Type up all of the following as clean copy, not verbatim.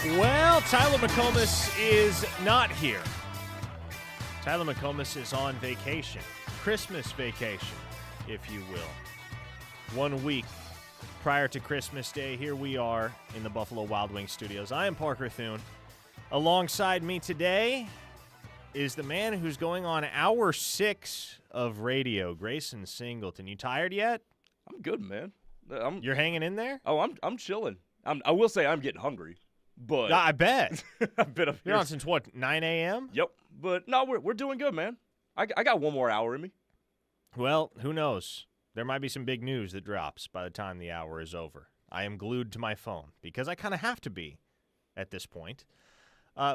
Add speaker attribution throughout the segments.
Speaker 1: Well, Tyler McComas is not here. Tyler McComas is on vacation. Christmas vacation, if you will. 1 week prior to Christmas Day, here we are in the Buffalo Wild Wings studios. I am Parker Thune. Alongside me today is the man who's going on hour 6 of radio, Grayson Singleton. You tired yet?
Speaker 2: I'm good, man.
Speaker 1: You're hanging in there?
Speaker 2: Oh, I'm chilling. I will say I'm getting hungry, but
Speaker 1: I bet.
Speaker 2: I've been up
Speaker 1: You're
Speaker 2: here
Speaker 1: on since what, 9 a.m.?
Speaker 2: Yep, but no, we're doing good, man. I got one more hour in me.
Speaker 1: Well, who knows? There might be some big news that drops by the time the hour is over. I am glued to my phone because I kind of have to be at this point.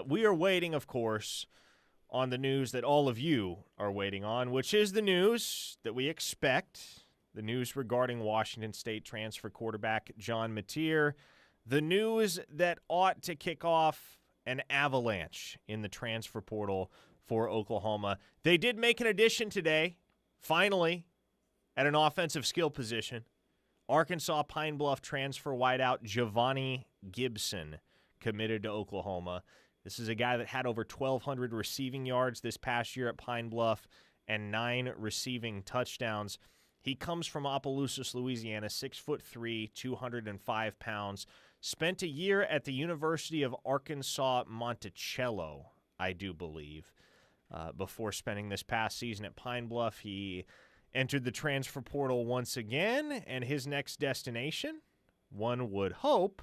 Speaker 1: We are waiting, of course, on the news that all of you are waiting on, which is the news that we expect, the news regarding Washington State transfer quarterback John Mateer, the news that ought to kick off an avalanche in the transfer portal for Oklahoma. They did make an addition today, finally, at an offensive skill position. Arkansas Pine Bluff transfer wideout Giovanni Gibson committed to Oklahoma. This is a guy that had over 1,200 receiving yards this past year at Pine Bluff and 9 receiving touchdowns. He comes from Opelousas, Louisiana, 6'3", 205 pounds. Spent a year at the University of Arkansas Monticello, I do believe, before spending this past season at Pine Bluff. He entered the transfer portal once again, and his next destination, one would hope,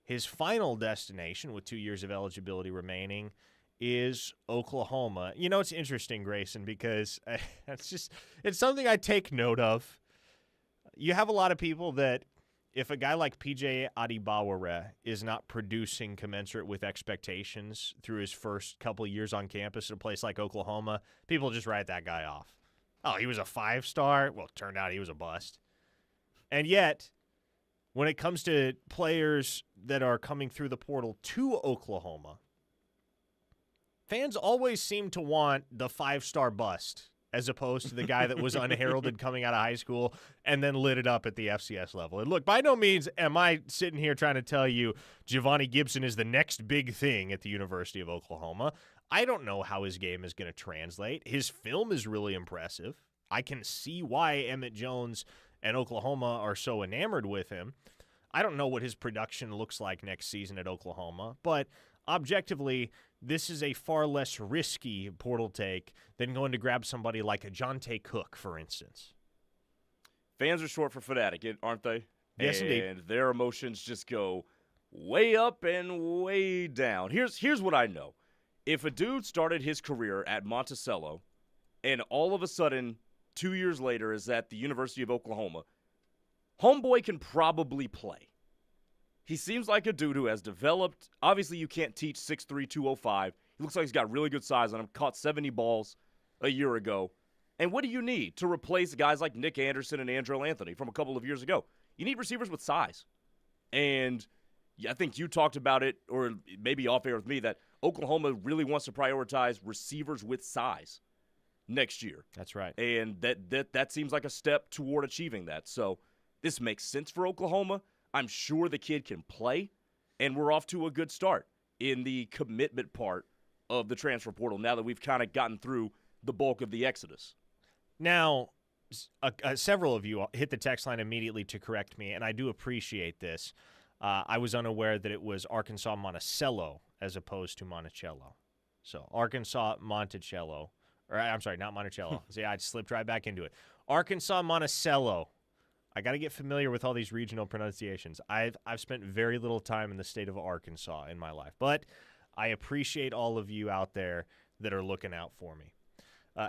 Speaker 1: his final destination with 2 years of eligibility remaining, is Oklahoma. You know, it's interesting, Grayson, because it's something I take note of. You have a lot of people that if a guy like P.J. Adibawara is not producing commensurate with expectations through his first couple of years on campus at a place like Oklahoma, people just write that guy off. Oh, he was a 5-star? Well, it turned out he was a bust. And yet, when it comes to players that are coming through the portal to Oklahoma, fans always seem to want the 5-star bust as opposed to the guy that was unheralded coming out of high school and then lit it up at the FCS level. And look, by no means am I sitting here trying to tell you Giovanni Gibson is the next big thing at the University of Oklahoma. I don't know how his game is going to translate. His film is really impressive. I can see why Emmett Jones and Oklahoma are so enamored with him. I don't know what his production looks like next season at Oklahoma, but objectively, this is a far less risky portal take than going to grab somebody like a Jonte Cook, for instance.
Speaker 2: Fans are short for fanatic, aren't they?
Speaker 1: Yes, indeed.
Speaker 2: And their emotions just go way up and way down. Here's what I know. If a dude started his career at Monticello and all of a sudden 2 years later is at the University of Oklahoma, homeboy can probably play. He seems like a dude who has developed. Obviously, you can't teach 6'3", 205. He looks like he's got really good size on him. Caught 70 balls a year ago. And what do you need to replace guys like Nick Anderson and Andrell Anthony from a couple of years ago? You need receivers with size. And I think you talked about it, or maybe off air with me, that Oklahoma really wants to prioritize receivers with size next year.
Speaker 1: That's right.
Speaker 2: And that seems like a step toward achieving that. So this makes sense for Oklahoma. I'm sure the kid can play, and we're off to a good start in the commitment part of the transfer portal now that we've kind of gotten through the bulk of the exodus.
Speaker 1: Now, several of you hit the text line immediately to correct me, and I do appreciate this. I was unaware that it was Arkansas Monticello as opposed to Monticello. So Arkansas Monticello. Or I'm sorry, not Monticello. See, I slipped right back into it. Arkansas Monticello. I got to get familiar with all these regional pronunciations. I've spent very little time in the state of Arkansas in my life, but I appreciate all of you out there that are looking out for me.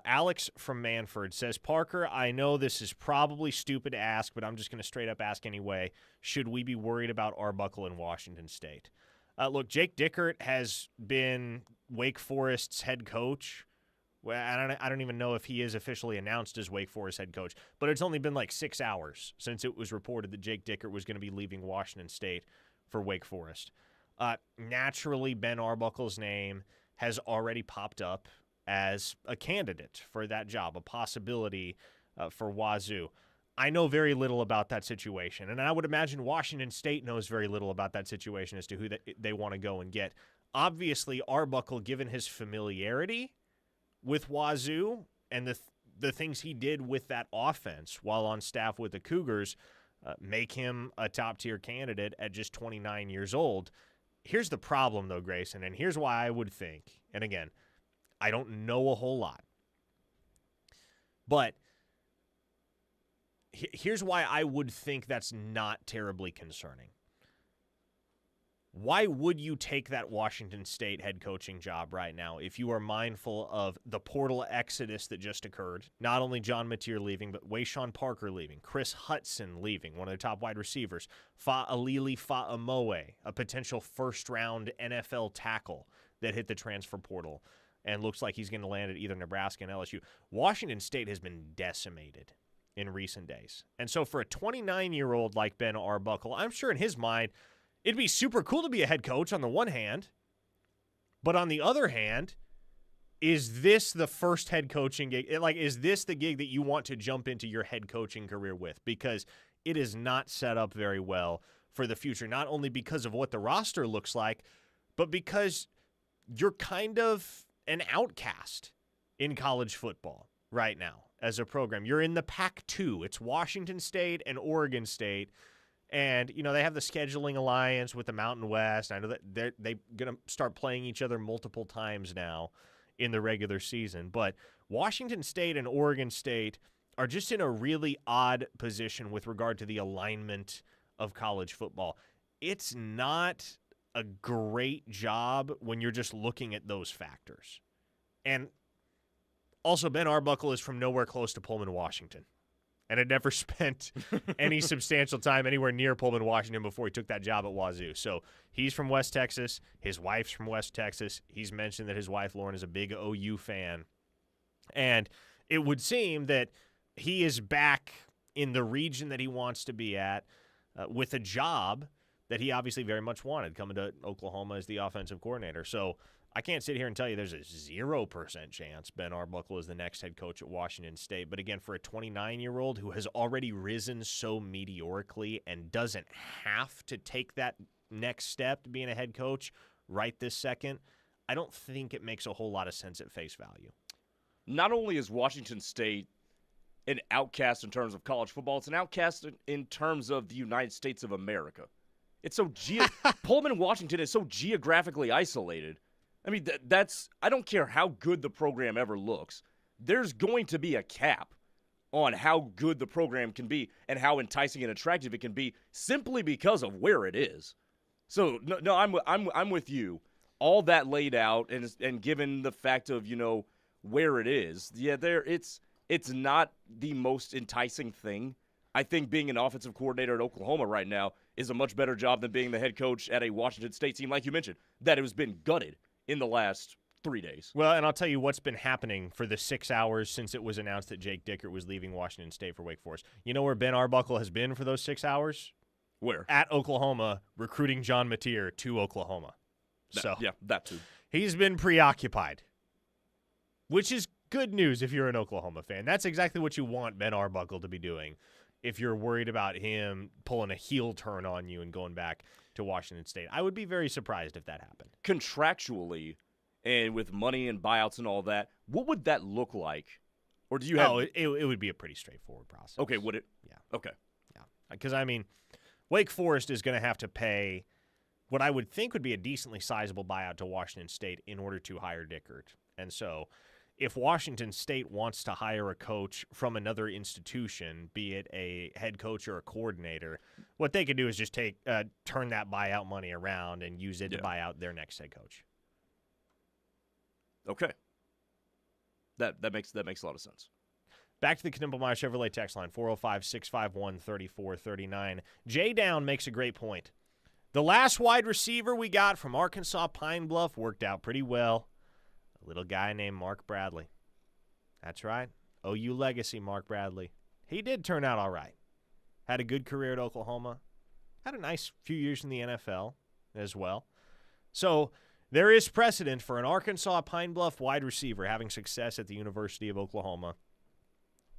Speaker 1: Alex from Manford says, Parker, I know this is probably stupid to ask, but I'm just going to straight up ask anyway. Should we be worried about Arbuckle in Washington State? Look, Jake Dickert has been Wake Forest's head coach. Well, I don't even know if he is officially announced as Wake Forest head coach, but it's only been like 6 hours since it was reported that Jake Dickert was going to be leaving Washington State for Wake Forest. Naturally, Ben Arbuckle's name has already popped up as a candidate for that job, a possibility for Wazoo. I know very little about that situation, and I would imagine Washington State knows very little about that situation as to who they want to go and get. Obviously, Arbuckle, given his familiarity with Wazoo and the things he did with that offense while on staff with the Cougars, make him a top-tier candidate at just 29 years old. Here's the problem, though, Grayson, and here's why I would think, and again, I don't know a whole lot, but here's why I would think that's not terribly concerning. Why would you take that Washington State head coaching job right now if you are mindful of the portal exodus that just occurred? Not only John Mateer leaving, but Wayshawn Parker leaving, Chris Hudson leaving, one of their top wide receivers, Fa'alili Fa'amoe, a potential first-round NFL tackle that hit the transfer portal and looks like he's going to land at either Nebraska and LSU. Washington State has been decimated in recent days. And so for a 29-year-old like Ben Arbuckle, I'm sure in his mind, it'd be super cool to be a head coach on the one hand, but on the other hand, is this the first head coaching gig? Is this the gig that you want to jump into your head coaching career with? Because it is not set up very well for the future, not only because of what the roster looks like, but because you're kind of an outcast in college football right now as a program. You're in the Pac-2. It's Washington State and Oregon State. And, they have the scheduling alliance with the Mountain West. I know that they're going to start playing each other multiple times now in the regular season. But Washington State and Oregon State are just in a really odd position with regard to the alignment of college football. It's not a great job when you're just looking at those factors. And also, Ben Arbuckle is from nowhere close to Pullman, Washington, and had never spent any substantial time anywhere near Pullman, Washington before he took that job at Wazoo. So he's from West Texas. His wife's from West Texas. He's mentioned that his wife, Lauren, is a big OU fan. And it would seem that he is back in the region that he wants to be at with a job that he obviously very much wanted, coming to Oklahoma as the offensive coordinator. So I can't sit here and tell you there's a 0% chance Ben Arbuckle is the next head coach at Washington State. But again, for a 29-year-old who has already risen so meteorically and doesn't have to take that next step to being a head coach right this second, I don't think it makes a whole lot of sense at face value.
Speaker 2: Not only is Washington State an outcast in terms of college football, it's an outcast in terms of the United States of America. It's so Pullman, Washington is so geographically isolated. I mean, that's I don't care how good the program ever looks. There's going to be a cap on how good the program can be and how enticing and attractive it can be simply because of where it is. So no, I'm with you. All that laid out and given the fact of where it is, it's not the most enticing thing. I think being an offensive coordinator at Oklahoma right now is a much better job than being the head coach at a Washington State team, like you mentioned, that has been gutted in the last 3 days.
Speaker 1: Well, and I'll tell you what's been happening for the 6 hours since it was announced that Jake Dickert was leaving Washington State for Wake Forest. You know where Ben Arbuckle has been for those 6 hours?
Speaker 2: Where?
Speaker 1: At Oklahoma, recruiting John Mateer to Oklahoma.
Speaker 2: That too.
Speaker 1: He's been preoccupied, which is good news if you're an Oklahoma fan. That's exactly what you want Ben Arbuckle to be doing if you're worried about him pulling a heel turn on you and going back to Washington State. I would be very surprised if that happened.
Speaker 2: Contractually and with money and buyouts and all that, what would that look like? Or do you have...
Speaker 1: Oh, it would be a pretty straightforward process.
Speaker 2: Okay, would it?
Speaker 1: Yeah.
Speaker 2: Okay.
Speaker 1: Yeah. Because, Wake Forest is going to have to pay what I would think would be a decently sizable buyout to Washington State in order to hire Dickert. And so if Washington State wants to hire a coach from another institution, be it a head coach or a coordinator, what they could do is just turn that buyout money around and use it to buy out their next head coach.
Speaker 2: Okay. That makes a lot of sense.
Speaker 1: Back to the Knippelmeyer Chevrolet text line, 405-651-3439. Jay Down makes a great point. The last wide receiver we got from Arkansas Pine Bluff worked out pretty well. Little guy named Mark Bradley. That's right. OU legacy Mark Bradley. He did turn out all right. Had a good career at Oklahoma. Had a nice few years in the NFL as well. So there is precedent for an Arkansas Pine Bluff wide receiver having success at the University of Oklahoma.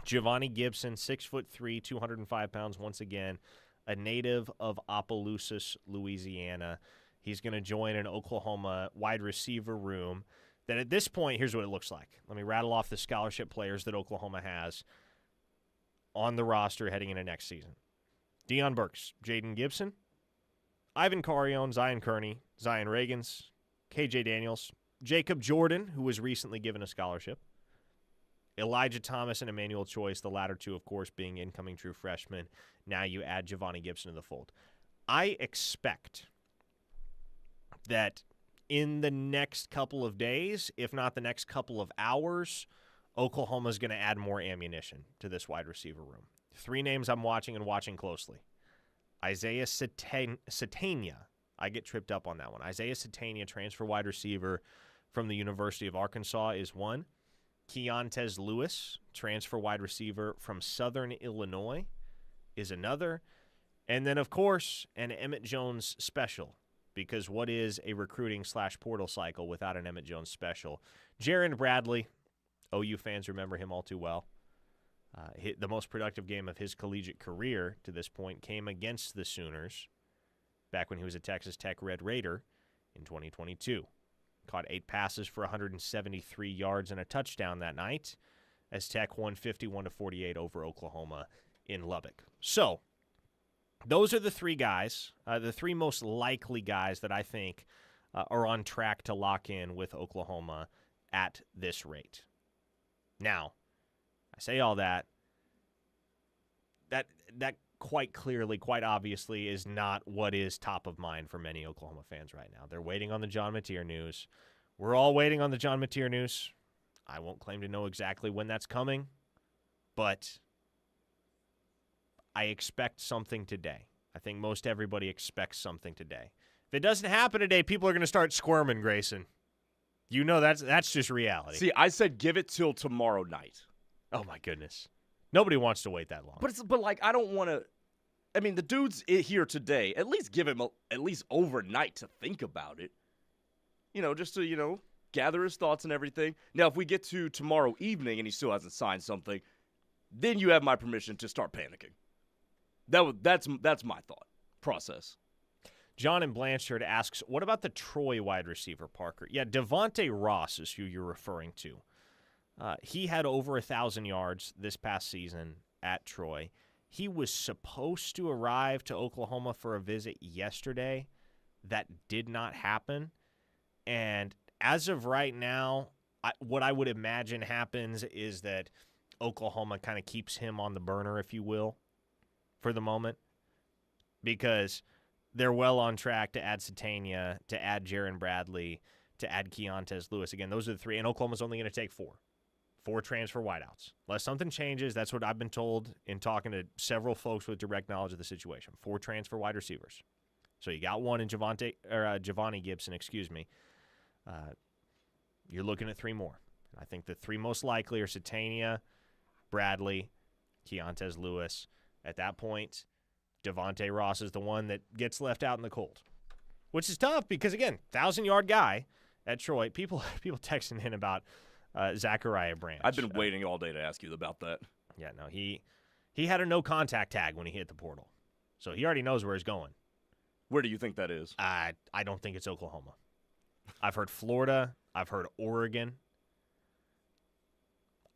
Speaker 1: Giovanni Gibson, 6'3", 205 pounds, once again, a native of Opelousas, Louisiana. He's going to join an Oklahoma wide receiver room that at this point, here's what it looks like. Let me rattle off the scholarship players that Oklahoma has on the roster heading into next season. Deion Burks, Jaden Gibson, Ivan Carrion, Zion Kearney, Zion Reagans, KJ Daniels, Jacob Jordan, who was recently given a scholarship, Elijah Thomas and Emmanuel Choice, the latter two, of course, being incoming true freshmen. Now you add Giovanni Gibson to the fold. I expect that in the next couple of days, if not the next couple of hours, Oklahoma's going to add more ammunition to this wide receiver room. 3 names I'm watching and watching closely. Isaiah Satania. I get tripped up on that one. Isaiah Satania, transfer wide receiver from the University of Arkansas, is one. Keontez Lewis, transfer wide receiver from Southern Illinois, is another. And then, of course, an Emmett Jones special, because what is a recruiting/portal cycle without an Emmett Jones special? Jaron Bradley, OU fans remember him all too well. The most productive game of his collegiate career to this point came against the Sooners back when he was a Texas Tech Red Raider in 2022. Caught 8 passes for 173 yards and a touchdown that night as Tech won 51-48 over Oklahoma in Lubbock. So those are the 3 guys, the 3 most likely guys that I think are on track to lock in with Oklahoma at this rate. Now, I say all that quite clearly, quite obviously, is not what is top of mind for many Oklahoma fans right now. They're waiting on the John Mateer news. We're all waiting on the John Mateer news. I won't claim to know exactly when that's coming, but I expect something today. I think most everybody expects something today. If it doesn't happen today, people are going to start squirming, Grayson. You know that's just reality.
Speaker 2: See, I said give it till tomorrow night.
Speaker 1: Oh, my goodness. Nobody wants to wait that long.
Speaker 2: But like, I don't want to. I mean, the dude's here today. At least give him at least overnight to think about it. Just to, gather his thoughts and everything. Now, if we get to tomorrow evening and he still hasn't signed something, then you have my permission to start panicking. That's my thought process.
Speaker 1: John in Blanchard asks, what about the Troy wide receiver, Parker? Yeah, Devontae Ross is who you're referring to. He had over 1,000 yards this past season at Troy. He was supposed to arrive to Oklahoma for a visit yesterday. That did not happen. And as of right now, what I would imagine happens is that Oklahoma kind of keeps him on the burner, if you will, for the moment, because they're well on track to add Satania, to add Jaron Bradley, to add Keontez Lewis. Again, those are the 3, and Oklahoma's only going to take 4 transfer wideouts. Unless something changes, that's what I've been told in talking to several folks with direct knowledge of the situation. 4 transfer wide receivers. So you got one in Giovanni Gibson, You're looking at 3 more. I think the 3 most likely are Satania, Bradley, Keontez Lewis. At that point, Devontae Ross is the one that gets left out in the cold, which is tough because, again, 1,000-yard guy at Troy. People texting in about Zachariah Branch.
Speaker 2: I've been waiting all day to ask you about that.
Speaker 1: Yeah, no, he had a no-contact tag when he hit the portal, so he already knows where he's going.
Speaker 2: Where do you think that is?
Speaker 1: I don't think it's Oklahoma. I've heard Florida. I've heard Oregon.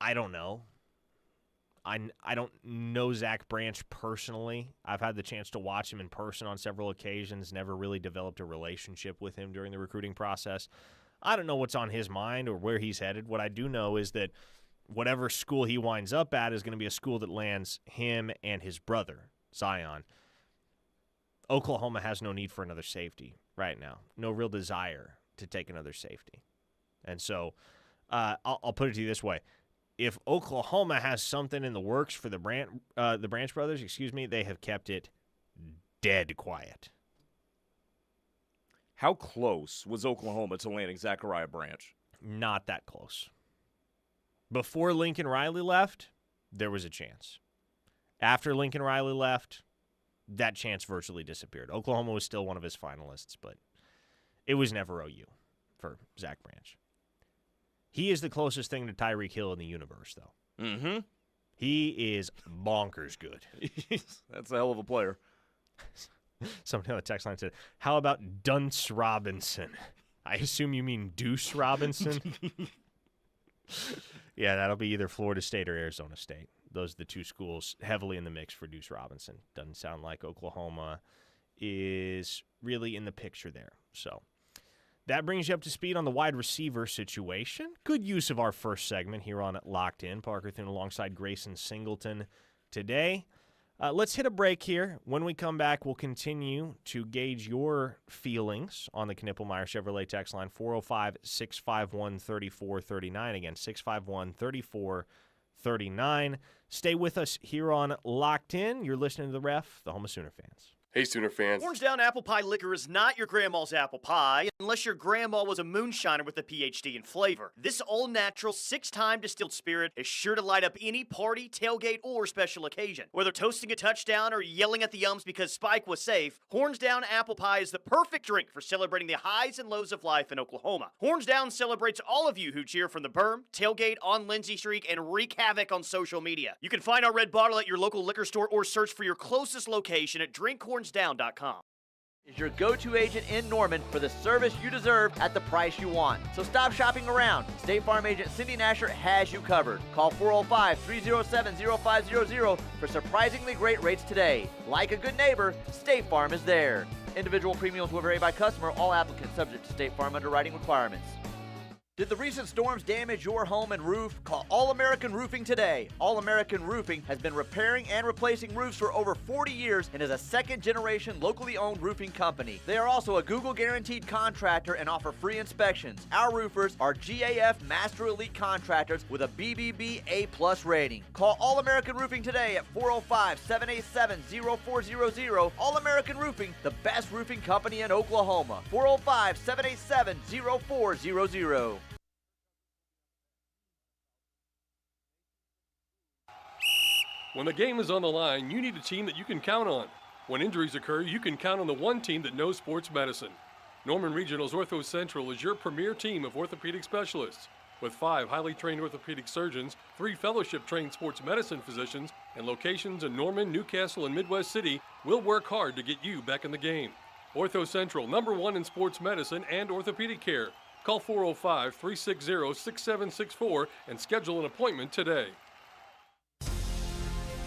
Speaker 1: I don't know. I don't know Zach Branch personally. I've had the chance to watch him in person on several occasions, never really developed a relationship with him during the recruiting process. I don't know what's on his mind or where he's headed. What I do know is that whatever school he winds up at is going to be a school that lands him and his brother, Zion. Oklahoma has no need for another safety right now. No real desire to take another safety. And so I'll put it to you this way. If Oklahoma has something in the works for the Branch brothers, they have kept it dead quiet.
Speaker 2: How close was Oklahoma to landing Zachariah Branch?
Speaker 1: Not that close. Before Lincoln Riley left, there was a chance. After Lincoln Riley left, that chance virtually disappeared. Oklahoma was still one of his finalists, but it was never OU for Zach Branch. He is the closest thing to Tyreek Hill in the universe, though.
Speaker 2: Mm-hmm.
Speaker 1: He is bonkers good.
Speaker 2: That's a hell of a player.
Speaker 1: Somebody on the text line said, how about Dunce Robinson? I assume you mean Deuce Robinson? Yeah, that'll be either Florida State or Arizona State. Those are the two schools heavily in the mix for Deuce Robinson. Doesn't sound like Oklahoma is really in the picture there. So that brings you up to speed on the wide receiver situation. Good use of our first segment here on Locked In. Parker Thune alongside Grayson Singleton today. Let's hit a break here. When we come back, we'll continue to gauge your feelings on the Knippelmeyer Chevrolet text line, 405-651-3439. Again, 651-3439. Stay with us here on Locked In. You're listening to The Ref, the home of Sooner fans.
Speaker 3: Hey, Sooner fans.
Speaker 4: Orange Down Apple Pie liquor is not your grandma's apple pie, unless your grandma was a moonshiner with a PhD in flavor. This all-natural, 6-time distilled spirit is sure to light up any party, tailgate, or special occasion. Whether toasting a touchdown or yelling at the Yums because Spike was safe, Horns Down Apple Pie is the perfect drink for celebrating the highs and lows of life in Oklahoma. Horns Down celebrates all of you who cheer from the berm, tailgate, on Lindsay Street, and wreak havoc on social media. You can find our red bottle at your local liquor store or search for your closest location at drinkhornsdown.com.
Speaker 5: Is your go-to agent in Norman for the service you deserve at the price you want. So stop shopping around. State Farm agent Cindy Nasher has you covered. Call 405-307-0500 for surprisingly great rates today. Like a good neighbor, State Farm is there. Individual premiums will vary by customer. All applicants subject to State Farm underwriting requirements. Did the recent storms damage your home and roof? Call All-American Roofing today. All-American Roofing has been repairing and replacing roofs for over 40 years and is a second-generation locally owned roofing company. They are also a Google guaranteed contractor and offer free inspections. Our roofers are GAF Master Elite contractors with a BBB A+ rating. Call All-American Roofing today at 405-787-0400. All-American Roofing, the best roofing company in Oklahoma. 405-787-0400.
Speaker 3: When the game is on the line, you need a team that you can count on. When injuries occur, you can count on the one team that knows sports medicine. Norman Regional's Ortho Central is your premier team of orthopedic specialists. With 5 highly trained orthopedic surgeons, 3 fellowship-trained sports medicine physicians, and locations in Norman, Newcastle, and Midwest City, we'll work hard to get you back in the game. Ortho Central, #1 in sports medicine and orthopedic care. Call 405-360-6764 and schedule an appointment today.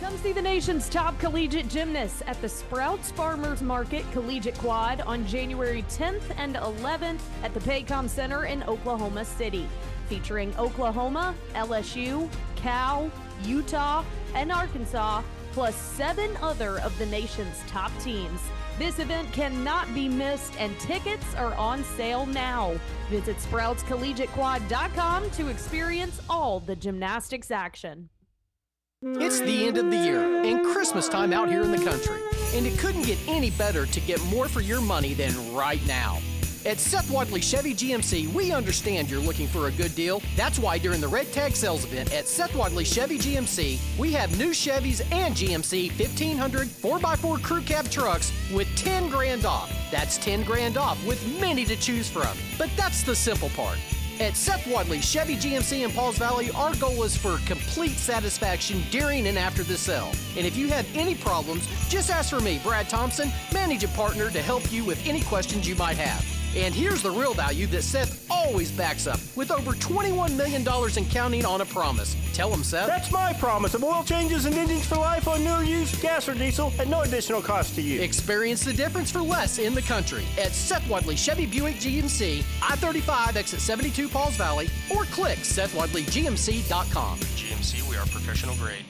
Speaker 6: Come see the nation's top collegiate gymnasts at the Sprouts Farmers Market Collegiate Quad on January 10th and 11th at the Paycom Center in Oklahoma City, featuring Oklahoma, LSU, Cal, Utah, and Arkansas, plus 7 other of the nation's top teams. This event cannot be missed, and tickets are on sale now. Visit SproutsCollegiateQuad.com to experience all the gymnastics action.
Speaker 7: It's the end of the year and Christmas time out here in the country, and it couldn't get any better to get more for your money than right now. At Seth Wadley Chevy GMC, we understand you're looking for a good deal. That's why during the Red Tag Sales event at Seth Wadley Chevy GMC, we have new Chevys and GMC 1500 4x4 crew cab trucks with 10 grand off. That's 10 grand off with many to choose from. But that's the simple part. At Seth Wadley Chevy GMC in Pauls Valley, our goal is for complete satisfaction during and after the sale. And if you have any problems, just ask for me, Brad Thompson, managing partner, to help you with any questions you might have. And here's the real value that Seth always backs up, with over $21 million and counting on a promise. Tell him, Seth.
Speaker 8: That's my promise of oil changes and engines for life on new or used gas or diesel at no additional cost to you.
Speaker 7: Experience the difference for less in the country at Seth Wadley Chevy Buick GMC, I-35 exit 72 Pauls Valley, or click SethWadleyGMC.com.
Speaker 9: GMC, we are professional grade.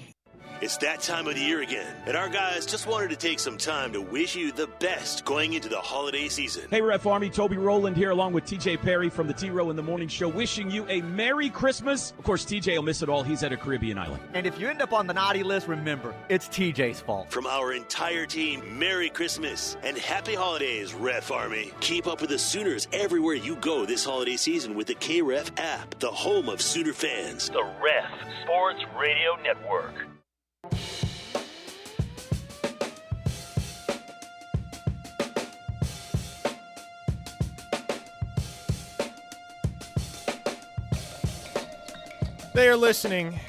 Speaker 10: It's that time of the year again, and our guys just wanted to take some time to wish you the best going into the holiday season.
Speaker 11: Hey, Ref Army, Toby Rowland here along with TJ Perry from the T-Row in the Morning Show, wishing you a Merry Christmas. Of course, TJ will miss it all. He's at a Caribbean island.
Speaker 5: And if you end up on the naughty list, remember, it's TJ's fault.
Speaker 10: From our entire team, Merry Christmas and Happy Holidays, Ref Army. Keep up with the Sooners everywhere you go this holiday season with the KREF app, the home of Sooner fans.
Speaker 9: The Ref Sports Radio Network.
Speaker 1: They are listening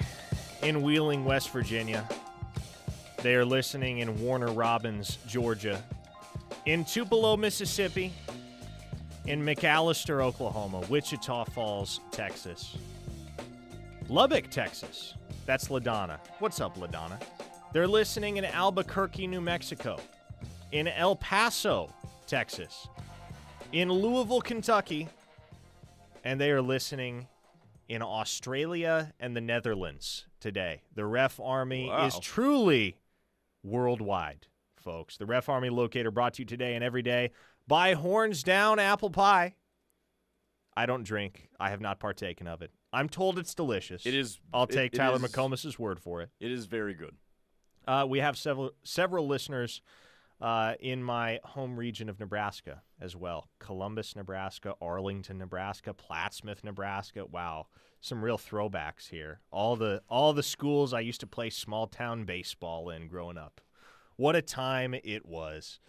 Speaker 1: in Wheeling, West Virginia. They are listening in Warner Robins, Georgia. In Tupelo, Mississippi. In McAllister, Oklahoma. Wichita Falls, Texas. Lubbock, Texas. That's LaDonna. What's up, LaDonna? They're listening in Albuquerque, New Mexico. In El Paso, Texas. In Louisville, Kentucky. And they are listening in Australia and the Netherlands today. The Ref Army is truly worldwide, folks. The Ref Army Locator brought to you today and every day by Horns Down Apple Pie. I don't drink. I have not partaken of it. I'm told it's delicious.
Speaker 2: It is.
Speaker 1: I'll take Tyler McComas' word for it.
Speaker 2: It is very good.
Speaker 1: We have several listeners in my home region of Nebraska as well. Columbus, Nebraska, Arlington, Nebraska, Plattsmouth, Nebraska. Wow, some real throwbacks here. All the schools I used to play small town baseball in growing up. What a time it was.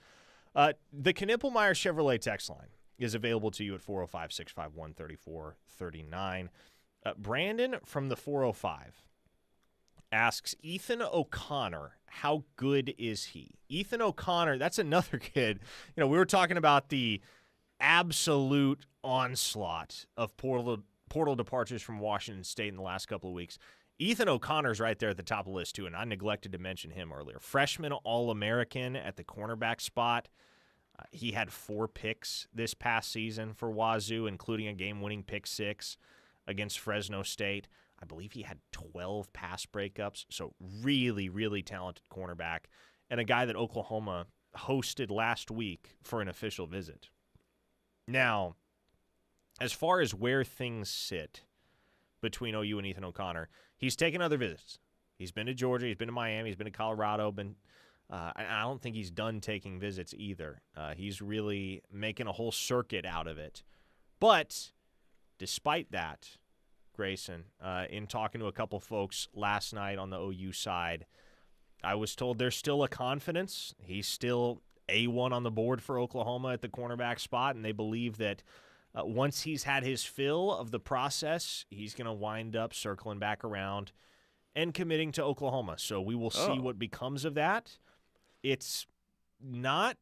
Speaker 1: The Knippelmeyer Chevrolet text line is available to you at 405-651-3439. Brandon from the 405 asks, Ethan O'Connor, how good is he? Ethan O'Connor, that's another kid. You know, we were talking about the absolute onslaught of portal departures from Washington State in the last couple of weeks. Ethan O'Connor's right there at the top of the list, too, and I neglected to mention him earlier. Freshman All-American at the cornerback spot. He had 4 picks this past season for Wazoo, including a game-winning pick 6 against Fresno State. I believe he had 12 pass breakups, so really, really talented cornerback, and a guy that Oklahoma hosted last week for an official visit. Now, as far as where things sit between OU and Ethan O'Connor, he's taken other visits. He's been to Georgia, he's been to Miami, he's been to Colorado, I don't think he's done taking visits either. He's really making a whole circuit out of it. But despite that, Grayson, in talking to a couple folks last night on the OU side, I was told there's still a confidence. He's still A1 on the board for Oklahoma at the cornerback spot, and they believe that once he's had his fill of the process, he's going to wind up circling back around and committing to Oklahoma. So we will see what becomes of that. It's not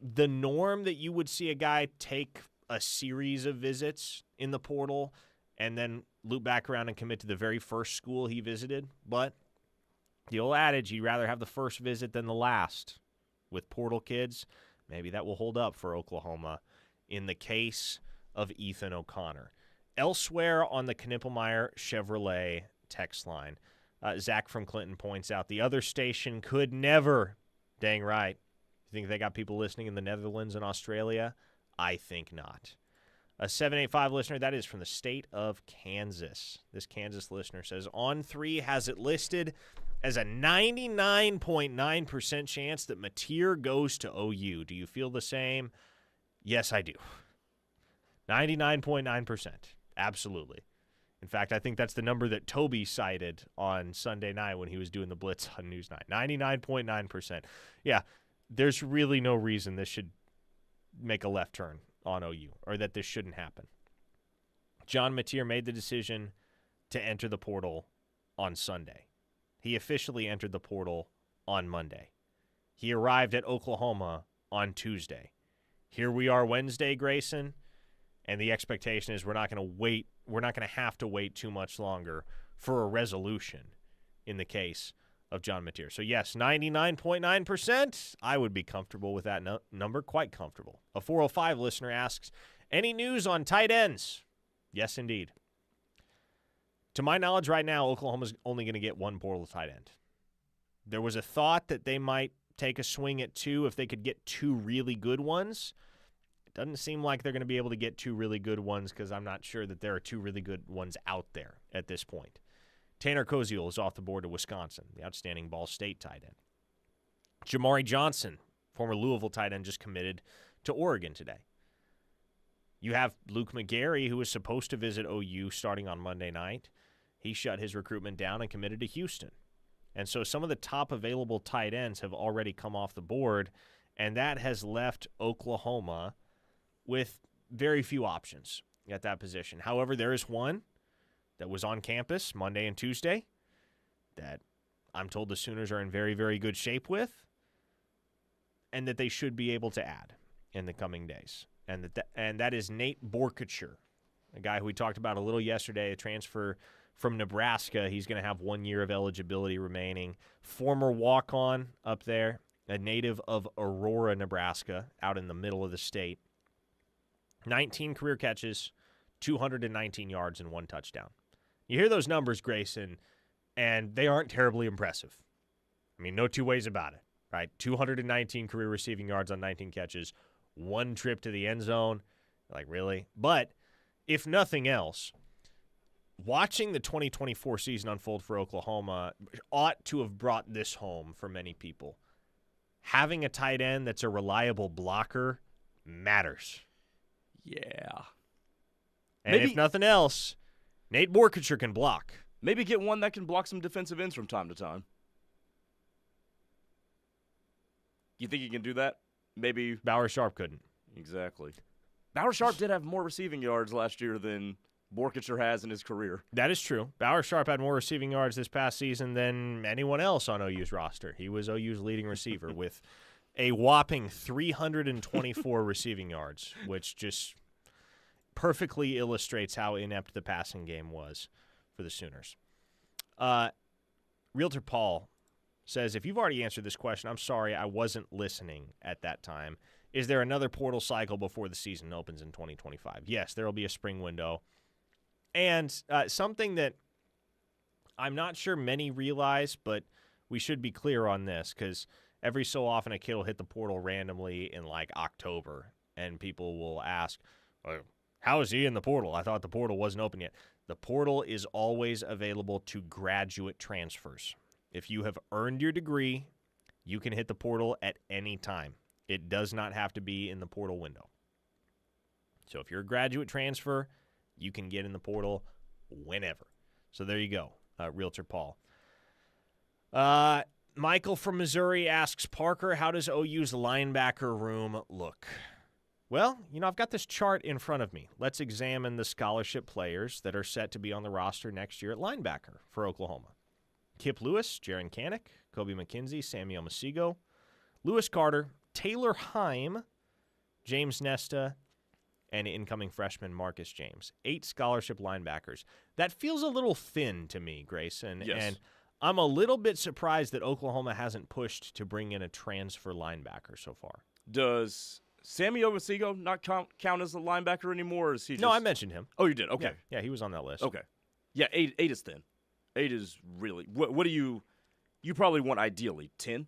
Speaker 1: the norm that you would see a guy take a series of visits in the portal and then loop back around and commit to the very first school he visited. But the old adage, you'd rather have the first visit than the last. With portal kids, maybe that will hold up for Oklahoma in the case of Ethan O'Connor. Elsewhere on the Knippelmeyer Chevrolet text line, Zach from Clinton points out the other station could never. Dang right. You think they got people listening in the Netherlands and Australia? I think not. A 785 listener, that is from the state of Kansas. This Kansas listener says, On3 has it listed as a 99.9% chance that Mateer goes to OU. Do you feel the same? Yes, I do. 99.9%. Absolutely. In fact, I think that's the number that Toby cited on Sunday night when he was doing the Blitz on Newsnight. 99.9%. Yeah, there's really no reason this should make a left turn on OU or that this shouldn't happen. John Mateer made the decision to enter the portal on Sunday. He officially entered the portal on Monday. He arrived at Oklahoma on Tuesday. Here we are Wednesday, Grayson, and the expectation is we're not going to wait. We're not going to have to wait too much longer for a resolution in the case of John Mateer. So, yes, 99.9%. I would be comfortable with that number, quite comfortable. A 405 listener asks, any news on tight ends? Yes, indeed. To my knowledge right now, Oklahoma's only going to get one portal tight end. There was a thought that they might take a swing at 2 if they could get 2 really good ones. It doesn't seem like they're going to be able to get 2 really good ones because I'm not sure that there are 2 really good ones out there at this point. Tanner Koziel is off the board to Wisconsin, the outstanding Ball State tight end. Jamari Johnson, former Louisville tight end, just committed to Oregon today. You have Luke McGarry, who was supposed to visit OU starting on Monday night. He shut his recruitment down and committed to Houston. And so some of the top available tight ends have already come off the board, and that has left Oklahoma with very few options at that position. However, there is one that was on campus Monday and Tuesday that I'm told the Sooners are in very, very good shape with, and that they should be able to add in the coming days. And that is Nate Borkacher, a guy who we talked about a little yesterday, a transfer from Nebraska. He's going to have 1 year of eligibility remaining. Former walk-on up there, a native of Aurora, Nebraska, out in the middle of the state. 19 career catches, 219 yards, and 1 touchdown. You hear those numbers, Grayson, and they aren't terribly impressive. I mean, no two ways about it, right? 219 career receiving yards on 19 catches, 1 trip to the end zone. Like, really? But if nothing else, watching the 2024 season unfold for Oklahoma ought to have brought this home for many people. Having a tight end that's a reliable blocker matters.
Speaker 2: Yeah.
Speaker 1: And if nothing else, Nate Borkacher can block.
Speaker 2: Maybe get one that can block some defensive ends from time to time. You think he can do that? Maybe
Speaker 1: Bauer Sharp couldn't.
Speaker 2: Exactly. Bauer Sharp did have more receiving yards last year than Borkacher has in his career.
Speaker 1: That is true. Bauer Sharp had more receiving yards this past season than anyone else on OU's roster. He was OU's leading receiver with a whopping 324 receiving yards, which just perfectly illustrates how inept the passing game was for the Sooners. Realtor Paul says, if you've already answered this question, I'm sorry, I wasn't listening at that time. Is there another portal cycle before the season opens in 2025? Yes, there will be a spring window. And something that I'm not sure many realize, but we should be clear on this, because every so often a kid will hit the portal randomly in like October, and people will ask, how is he in the portal? I thought the portal wasn't open yet. The portal is always available to graduate transfers. If you have earned your degree, you can hit the portal at any time. It does not have to be in the portal window. So if you're a graduate transfer, you can get in the portal whenever. So there you go, Realtor Paul. Michael from Missouri asks, Parker, how does OU's linebacker room look? Well, I've got this chart in front of me. Let's examine the scholarship players that are set to be on the roster next year at linebacker for Oklahoma. Kip Lewis, Jaron Kanik, Kobe McKenzie, Samuel Masigo, Lewis Carter, Taylor Heim, James Nesta, and incoming freshman Marcus James. 8 scholarship linebackers. That feels a little thin to me, Grayson.
Speaker 2: Yes.
Speaker 1: And I'm a little bit surprised that Oklahoma hasn't pushed to bring in a transfer linebacker so far.
Speaker 2: Does Sammy Masigo not count as a linebacker anymore? Or is he just...
Speaker 1: No, I mentioned him.
Speaker 2: Oh, you did? Okay.
Speaker 1: Yeah, he was on that list.
Speaker 2: Okay. Yeah, 8 is thin. 8 is really... What do you probably want ideally? 10?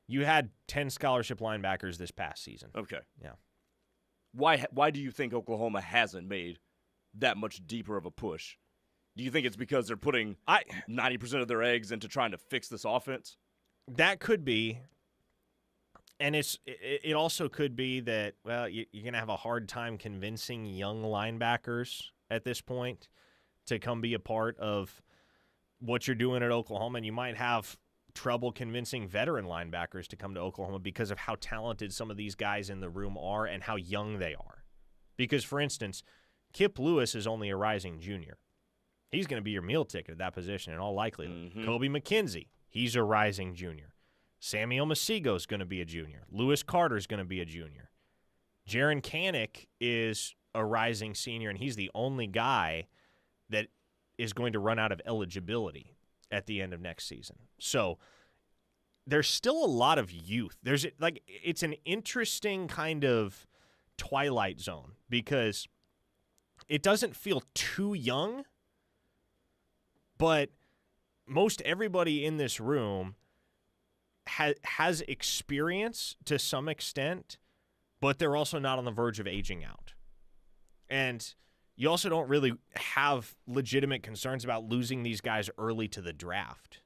Speaker 1: You had 10 scholarship linebackers this past season.
Speaker 2: Okay.
Speaker 1: Yeah.
Speaker 2: Why do you think Oklahoma hasn't made that much deeper of a push? Do you think it's because they're putting 90% of their eggs into trying to fix this offense?
Speaker 1: That could be. And it also could be that, well, you're going to have a hard time convincing young linebackers at this point to come be a part of what you're doing at Oklahoma, and you might have trouble convincing veteran linebackers to come to Oklahoma because of how talented some of these guys in the room are and how young they are. Because, for instance, Kip Lewis is only a rising junior. He's going to be your meal ticket at that position in all likelihood.
Speaker 2: Mm-hmm.
Speaker 1: Kobe McKenzie, he's a rising junior. Samuel Masigo is going to be a junior. Lewis Carter is going to be a junior. Jaron Kanik is a rising senior, and he's the only guy that is going to run out of eligibility at the end of next season. So there's still a lot of youth. It's an interesting kind of twilight zone because it doesn't feel too young, but most everybody in this room has experience to some extent, but they're also not on the verge of aging out. And you also don't really have legitimate concerns about losing these guys early to the draft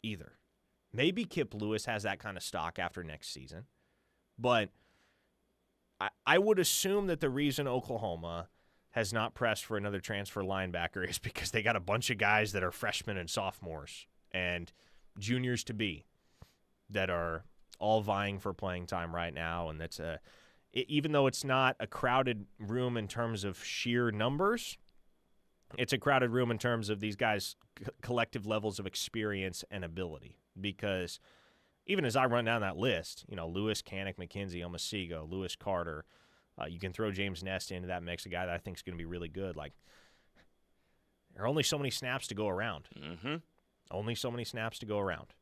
Speaker 1: either. Maybe Kip Lewis has that kind of stock after next season, but I would assume that the reason Oklahoma has not pressed for another transfer linebacker is because they got a bunch of guys that are freshmen and sophomores and juniors to be that are all vying for playing time right now, and that's even though it's not a crowded room in terms of sheer numbers, it's a crowded room in terms of these guys' collective levels of experience and ability. Because even as I run down that list, Lewis, Canick, McKenzie, Omasigo, Lewis Carter, you can throw James Nest into that mix, a guy that I think is going to be really good. Like, there are only so many snaps to go around.
Speaker 2: Mm-hmm.
Speaker 1: Only so many snaps to go around.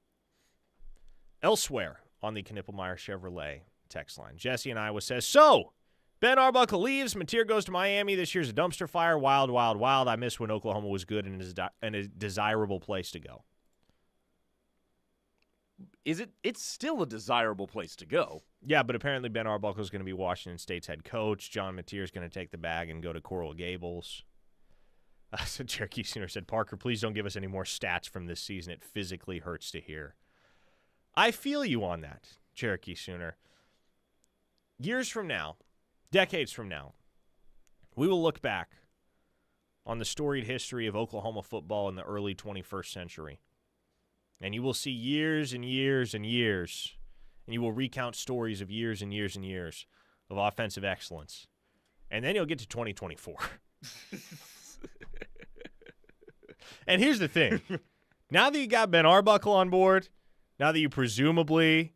Speaker 1: Elsewhere on the Knippelmeyer Chevrolet text line, Jesse in Iowa says, so, Ben Arbuckle leaves. Mateer goes to Miami. This year's a dumpster fire. Wild, wild, wild. I miss when Oklahoma was good and a desirable place to go.
Speaker 2: It's still a desirable place to go.
Speaker 1: Yeah, but apparently Ben Arbuckle is going to be Washington State's head coach. John Mateer is going to take the bag and go to Coral Gables. So Cherokee Sooner said, Parker, please don't give us any more stats from this season. It physically hurts to hear. I feel you on that, Cherokee Sooner. Years from now, decades from now, we will look back on the storied history of Oklahoma football in the early 21st century. And you will see years and years and years, and you will recount stories of years and years and years of offensive excellence. And then you'll get to 2024. And here's the thing. Now that you got Ben Arbuckle on board, now that you presumably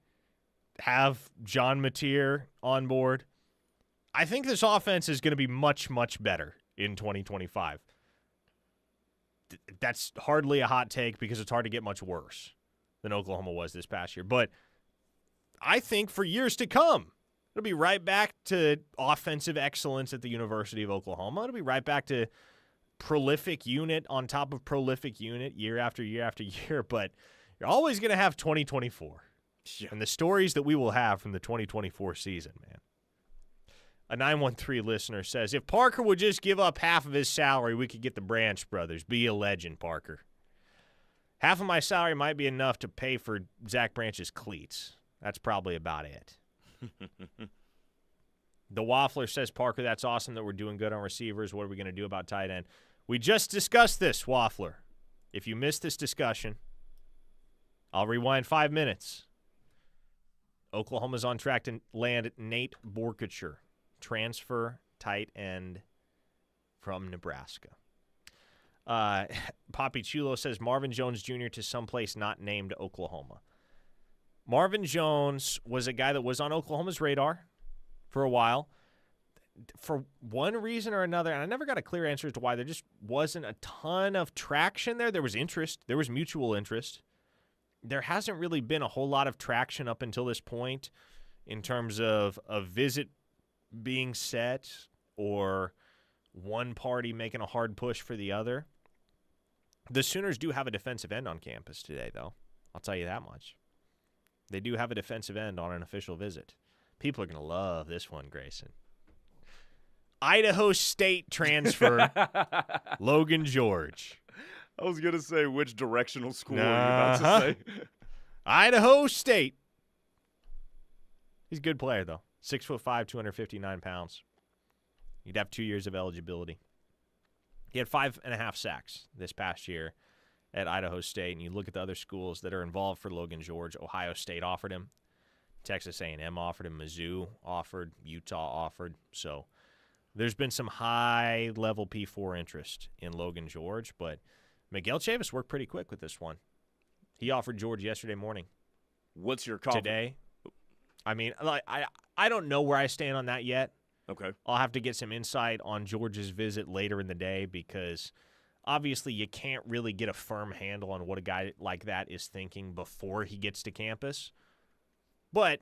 Speaker 1: have John Mateer on board, I think this offense is going to be much, much better in 2025. That's hardly a hot take because it's hard to get much worse than Oklahoma was this past year. But I think for years to come, it'll be right back to offensive excellence at the University of Oklahoma. It'll be right back to prolific unit on top of prolific unit year after year after year. But you're always going to have 2024. Yeah. And the stories that we will have from the 2024 season, man. A 913 listener says, if Parker would just give up half of his salary, we could get the Branch brothers. Be a legend, Parker. Half of my salary might be enough to pay for Zach Branch's cleats. That's probably about it. The Waffler says, Parker, that's awesome that we're doing good on receivers. What are we going to do about tight end? We just discussed this, Waffler. If you missed this discussion, I'll rewind 5 minutes. Oklahoma's on track to land Nate Borkacher, transfer tight end from Nebraska. Poppy Chulo says Marvin Jones Jr. to someplace not named Oklahoma. Marvin Jones was a guy that was on Oklahoma's radar for a while. For one reason or another, and I never got a clear answer as to why, there just wasn't a ton of traction there. There was interest. There was mutual interest. There hasn't really been a whole lot of traction up until this point in terms of a visit being set or one party making a hard push for the other. The Sooners do have a defensive end on campus today, though. I'll tell you that much. They do have a defensive end on an official visit. People are going to love this one, Grayson. Idaho State transfer, Logan George.
Speaker 2: I was going to say, which directional school are you about to say?
Speaker 1: Idaho State. He's a good player, though. 6'5", 259 pounds. He'd have 2 years of eligibility. He had 5.5 sacks this past year at Idaho State. And you look at the other schools that are involved for Logan George. Ohio State offered him. Texas A&M offered him. Mizzou offered. Utah offered. So there's been some high-level P4 interest in Logan George. But Miguel Chavis worked pretty quick with this one. He offered George yesterday morning.
Speaker 2: What's your call?
Speaker 1: Today. I mean, I don't know where I stand on that yet.
Speaker 2: Okay.
Speaker 1: I'll have to get some insight on George's visit later in the day because obviously you can't really get a firm handle on what a guy like that is thinking before he gets to campus. But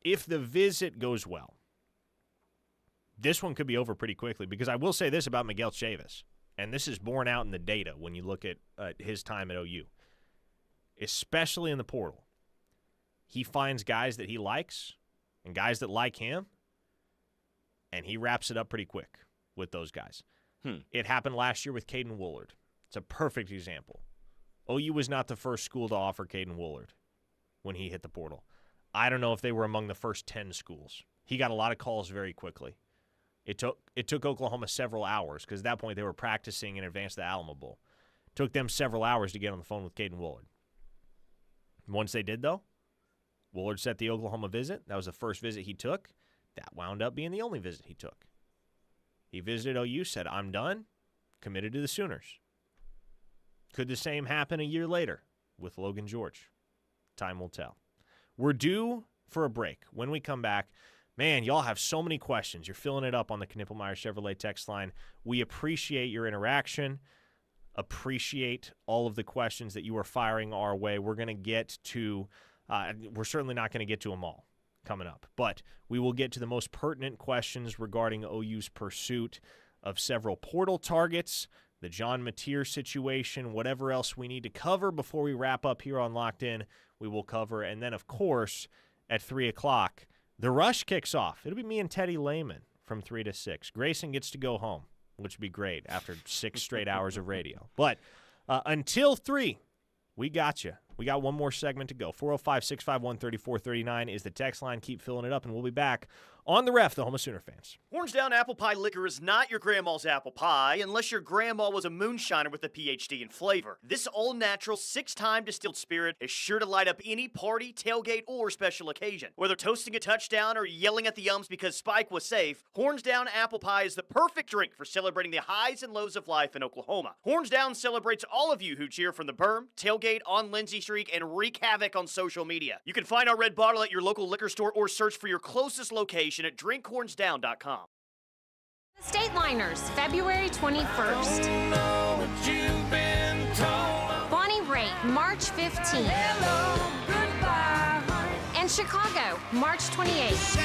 Speaker 1: if the visit goes well, this one could be over pretty quickly because I will say this about Miguel Chavis, and this is borne out in the data when you look at his time at OU, especially in the portal. He finds guys that he likes and guys that like him, and he wraps it up pretty quick with those guys. It happened last year with Caden Woolard. It's a perfect example. OU was not the first school to offer Caden Woolard when he hit the portal. I don't know if they were among the first 10 schools. He got a lot of calls very quickly. It took Oklahoma several hours because at that point they were practicing in advance of the Alamo Bowl. It took them several hours to get on the phone with Caden Woolard. Once they did, though, Woolard set the Oklahoma visit. That was the first visit he took. That wound up being the only visit he took. He visited OU, said, I'm done. committed to the Sooners. Could the same happen a year later with Logan George? Time will tell. We're due for a break. When we come back, man, y'all have so many questions. You're filling it up on the Knippelmeyer Chevrolet text line. We appreciate your interaction, appreciate all of the questions that you are firing our way. We're going to get to, we're certainly not going to get to them all coming up, but we will get to the most pertinent questions regarding OU's pursuit of several portal targets, the John Mateer situation, whatever else we need to cover before we wrap up here on Locked In, we will cover. And then, of course, at 3 o'clock, the Rush kicks off. It'll be me and Teddy Lehman from 3 to 6. Grayson gets to go home, which would be great after 6 straight hours of radio. But until 3, we got you. We got one more segment to go. 405-651-3439 is the text line. Keep filling it up, and we'll be back on the Ref, the home of Sooner fans.
Speaker 4: Horns Down Apple Pie Liquor is not your grandma's apple pie unless your grandma was a moonshiner with a PhD in flavor. This all-natural 6-time distilled spirit is sure to light up any party, tailgate, or special occasion. Whether toasting a touchdown or yelling at the ums because Spike was safe, Horns Down Apple Pie is the perfect drink for celebrating the highs and lows of life in Oklahoma. Horns Down celebrates all of you who cheer from the berm, tailgate, on Lindsay Street, and wreak havoc on social media. You can find our red bottle at your local liquor store or search for your closest location at drinkhornsdown.com.
Speaker 12: State Liners, February 21st. Bonnie Raitt, March 15th. And Chicago, March 28th.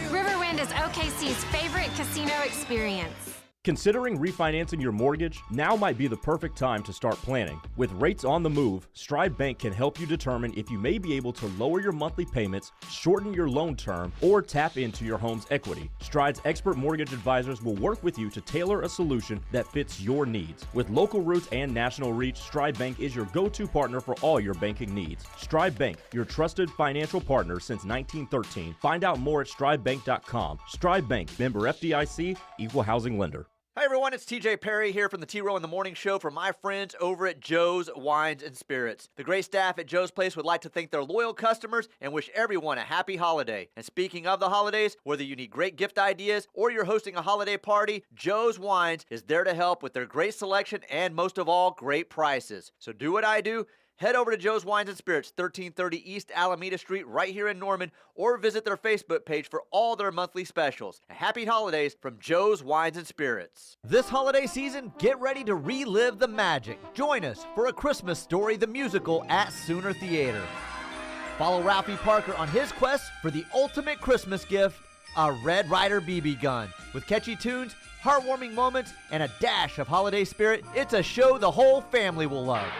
Speaker 12: Riverwind is OKC's favorite casino experience.
Speaker 13: Considering refinancing your mortgage? Now might be the perfect time to start planning. With rates on the move, Stride Bank can help you determine if you may be able to lower your monthly payments, shorten your loan term, or tap into your home's equity. Stride's expert mortgage advisors will work with you to tailor a solution that fits your needs. With local roots and national reach, Stride Bank is your go-to partner for all your banking needs. Stride Bank, your trusted financial partner since 1913. Find out more at stridebank.com. Stride Bank, member FDIC, equal housing lender.
Speaker 5: Hi everyone, it's TJ Perry here from the T-Row in the Morning Show for my friends over at Joe's Wines and Spirits. The great staff at Joe's Place would like to thank their loyal customers and wish everyone a happy holiday. And speaking of the holidays, whether you need great gift ideas or you're hosting a holiday party, Joe's Wines is there to help with their great selection and most of all, great prices. So do what I do. Head over to Joe's Wines and Spirits, 1330 East Alameda Street, right here in Norman, or visit their Facebook page for all their monthly specials. And happy holidays from Joe's Wines and Spirits. This holiday season, get ready to relive the magic. Join us for A Christmas Story, the musical at Sooner Theater. Follow Ralphie Parker on his quest for the ultimate Christmas gift, a Red Ryder BB gun. With catchy tunes, heartwarming moments, and a dash of holiday spirit, it's a show the whole family will love.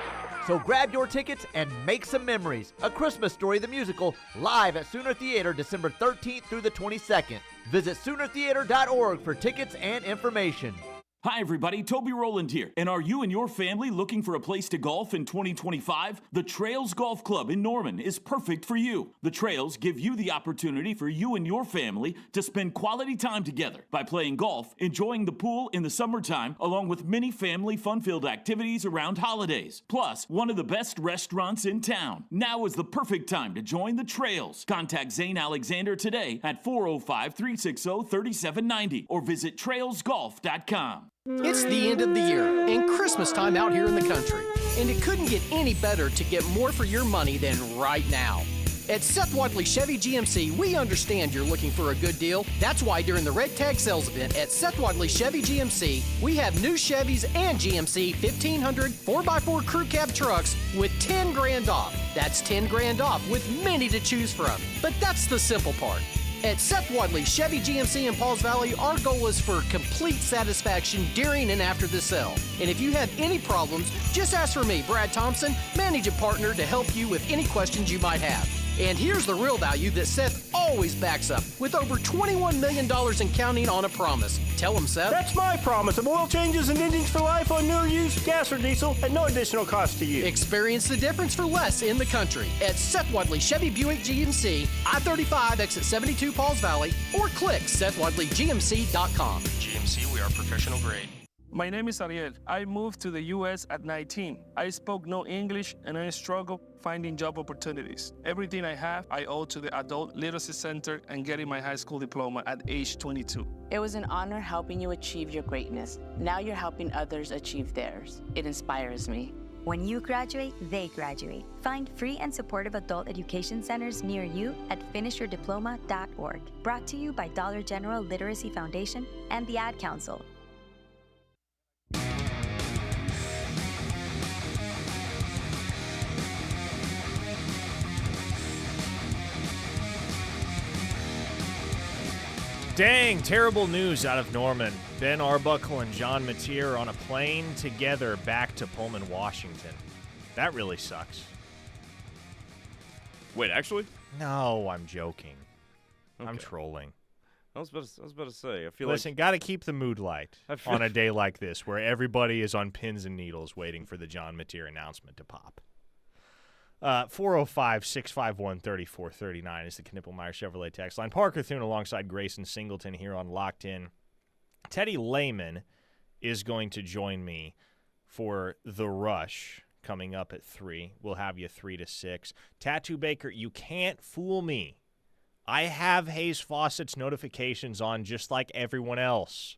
Speaker 5: So grab your tickets and make some memories. A Christmas Story, the musical, live at Sooner Theater December 13th through the 22nd. Visit SoonerTheater.org for tickets and information.
Speaker 11: Hi everybody, Toby Rowland here. And are you and your family looking for a place to golf in 2025? The Trails Golf Club in Norman is perfect for you. The Trails give you the opportunity for you and your family to spend quality time together by playing golf, enjoying the pool in the summertime, along with many family fun-filled activities around holidays. Plus, one of the best restaurants in town. Now is the perfect time to join the Trails. Contact Zane Alexander today at 405-360-3790 or visit trailsgolf.com.
Speaker 7: It's the end of the year and Christmas time out here in the country, and it couldn't get any better to get more for your money than right now. At Seth Wadley Chevy GMC, we understand you're looking for a good deal. That's why during the Red Tag Sales event at Seth Wadley Chevy GMC, we have new Chevys and GMC 1500 4x4 crew cab trucks with 10 grand off. That's 10 grand off with many to choose from. But that's the simple part. At Seth Wadley Chevy GMC in Pauls Valley, our goal is for complete satisfaction during and after the sale. And if you have any problems, just ask for me, Brad Thompson, managing partner, to help you with any questions you might have. And here's the real value that Seth always backs up, with over $21 million and counting on a promise. Tell him, Seth.
Speaker 8: That's my promise of oil changes and engines for life on new or used gas or diesel at no additional cost to you.
Speaker 7: Experience the difference for less in the country at Seth Wadley Chevy Buick GMC, I-35 exit 72 Pauls Valley, or click SethWadleyGMC.com.
Speaker 9: GMC, we are professional grade.
Speaker 14: My name is Ariel. I moved to the U.S. at 19. I spoke no English and I struggled finding job opportunities. Everything I have, I owe to the Adult Literacy Center and getting my high school diploma at age 22.
Speaker 15: It was an honor helping you achieve your greatness. Now you're helping others achieve theirs. It inspires me.
Speaker 16: When you graduate, they graduate. Find free and supportive adult education centers near you at finishyourdiploma.org. Brought to you by Dollar General Literacy Foundation and the Ad Council.
Speaker 1: Dang, terrible news out of Norman. Ben Arbuckle and John Mateer on a plane together back to Pullman, Washington. That really sucks.
Speaker 2: Wait, actually?
Speaker 1: No, I'm joking.
Speaker 2: Okay.
Speaker 1: I'm trolling.
Speaker 2: I was about to say, I feel
Speaker 1: Listen, got to keep the mood light on a day like this where everybody is on pins and needles waiting for the John Mateer announcement to pop. 405-651-3439 is the Knippelmeyer Chevrolet text line. Parker Thune alongside Grayson Singleton here on Locked In. Teddy Lehman is going to join me for The Rush coming up at 3. We'll have you 3 to 6. Tattoo Baker, you can't fool me. I have Hayes Fawcett's notifications on just like everyone else.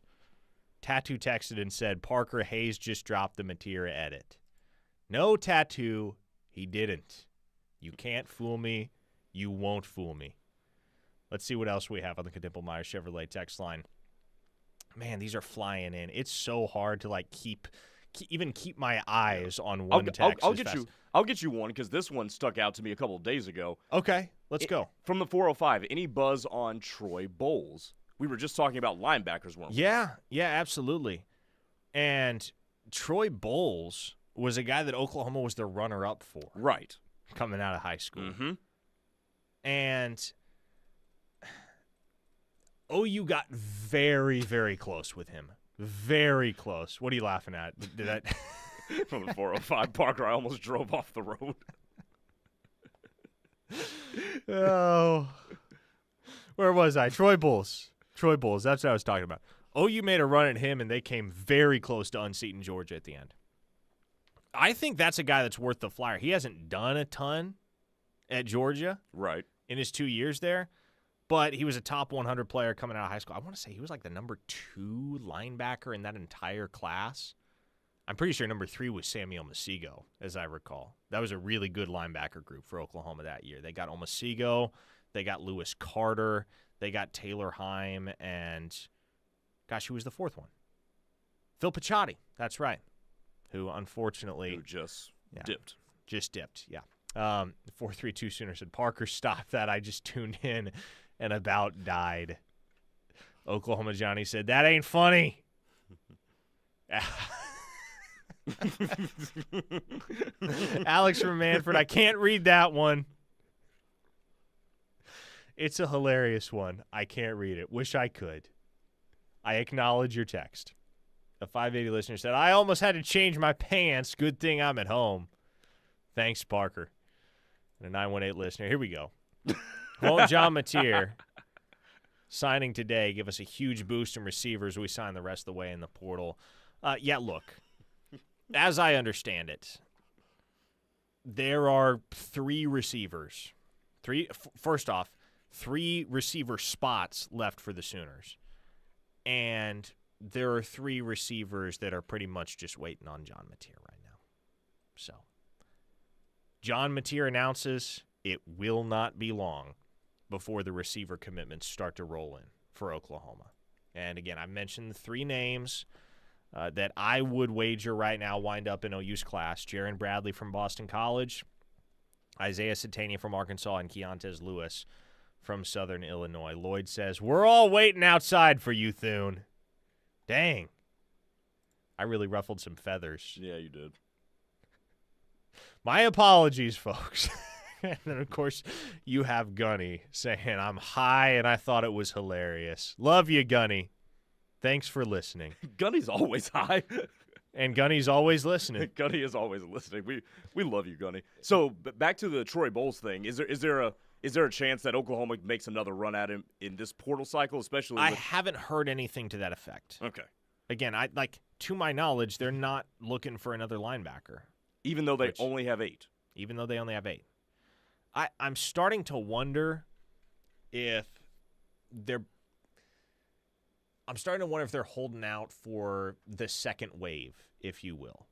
Speaker 1: Tattoo texted and said, Parker Hayes just dropped the Mateer edit. No, Tattoo. He didn't. You can't fool me. You won't fool me. Let's see what else we have on the Knippelmeyer Chevrolet text line. Man, these are flying in. It's so hard to like keep my eyes on one text.
Speaker 2: I'll get you one because this one stuck out to me a couple of days ago.
Speaker 1: Okay, let's go.
Speaker 2: From the 405, any buzz on Troy Bowles? We were just talking about linebackers, weren't we?
Speaker 1: Yeah, absolutely. And Troy Bowles was a guy that Oklahoma was the runner-up for.
Speaker 2: Right.
Speaker 1: Coming out of high school.
Speaker 2: Mm-hmm.
Speaker 1: And OU got very, very close with him. Very close. What are you laughing at? Did that
Speaker 2: From the 405, Parker, I almost drove off the road.
Speaker 1: Oh. Where was I? Troy Bowles. That's what I was talking about. OU made a run at him, and they came very close to unseating Georgia at the end. I think that's a guy that's worth the flyer. He hasn't done a ton at Georgia in his 2 years there, but he was a top 100 player coming out of high school. I want to say he was like the number 2 linebacker in that entire class. I'm pretty sure number 3 was Samuel Masigo, as I recall. That was a really good linebacker group for Oklahoma that year. They got Omasigo, they got Lewis Carter, they got Taylor Heim, and gosh, who was the 4th one? Phil Picciotti. That's right. Who unfortunately
Speaker 2: just dipped. Yeah.
Speaker 1: 432 Sooner said, Parker, stop that. I just tuned in and about died. Oklahoma Johnny said, that ain't funny. Alex from Manford, I can't read that one. It's a hilarious one. I can't read it. Wish I could. I acknowledge your text. A 580 listener said, I almost had to change my pants. Good thing I'm at home. Thanks, Parker. And a 918 listener. Here we go. Won't John Mateer signing today give us a huge boost in receivers? We sign the rest of the way in the portal. Yeah, look. As I understand it, there are 3 receivers. First off, 3 receiver spots left for the Sooners. And there are 3 receivers that are pretty much just waiting on John Mateer right now. So, John Mateer announces it will not be long before the receiver commitments start to roll in for Oklahoma. And again, I mentioned the 3 names that I would wager right now wind up in OU's class. Jaron Bradley from Boston College, Isaiah Satania from Arkansas, and Keontez Lewis from Southern Illinois. Lloyd says, we're all waiting outside for you, Thune. Dang. I really ruffled some feathers.
Speaker 2: Yeah, you did.
Speaker 1: My apologies, folks. And then, of course, you have Gunny saying, I'm high and I thought it was hilarious. Love you, Gunny. Thanks for listening.
Speaker 2: Gunny's always high.
Speaker 1: And Gunny's always listening.
Speaker 2: Gunny is always listening. We love you, Gunny. So back to the Troy Bowles thing. Is there a chance that Oklahoma makes another run at him in this portal cycle, especially?
Speaker 1: I haven't heard anything to that effect.
Speaker 2: Okay.
Speaker 1: Again, to my knowledge, they're not looking for another linebacker.
Speaker 2: Even though they only have 8.
Speaker 1: Even though they only have 8. I'm starting to wonder if they're holding out for the second wave, if you will.